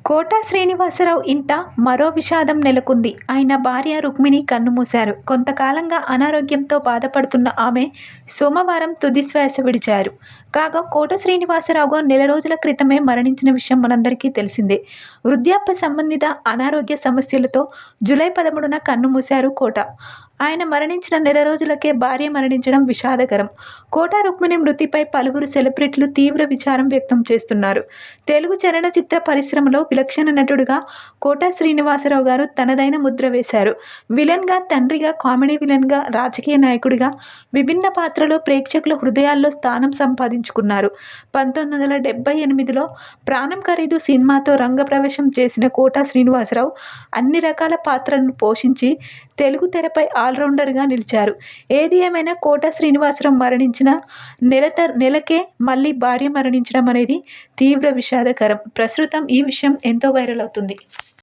కోట శ్రీనివాసరావు ఇంట మరో విషాదం నెలకొంది. ఆయన భార్య రుక్మిణి కన్నుమూశారు. కొంతకాలంగా అనారోగ్యంతో బాధపడుతున్న ఆమె సోమవారం తుదిశ్వాస విడిచారు. కాగా కోట శ్రీనివాసరావు నెల రోజుల క్రితమే మరణించిన విషయం మనందరికీ తెలిసిందే. వృద్ధాప్య సంబంధిత అనారోగ్య సమస్యలతో జూలై 13న కన్నుమూశారు కోట. ఆయన మరణించిన నెల రోజులకే భార్య మరణించడం విషాదకరం. కోట రుక్మిణి మృతిపై పలువురు సెలబ్రిటీలు తీవ్ర విచారం వ్యక్తం చేస్తున్నారు. తెలుగు చలనచిత్ర పరిశ్రమలో విలక్షణ నటుడిగా కోట శ్రీనివాసరావు గారు తనదైన ముద్ర వేశారు. విలన్గా, తండ్రిగా, కామెడీ విలన్గా, రాజకీయ నాయకుడిగా విభిన్న పాత్రలో ప్రేక్షకుల హృదయాల్లో స్థానం సంపాదించుకున్నారు. 1978లో ప్రాణం ఖరీదు సినిమాతో రంగప్రవేశం చేసిన కోట శ్రీనివాసరావు అన్ని రకాల పాత్రలను పోషించి తెలుగు తెరపై ఆల్రౌండర్గా నిలిచారు. ఏది ఏమైనా కోట శ్రీనివాసరావు మరణించిన నెలకే మళ్ళీ భార్య మరణించడం అనేది తీవ్ర విషాదకరం. ప్రస్తుతం ఈ విషయం ఎంతో వైరల్ అవుతుంది.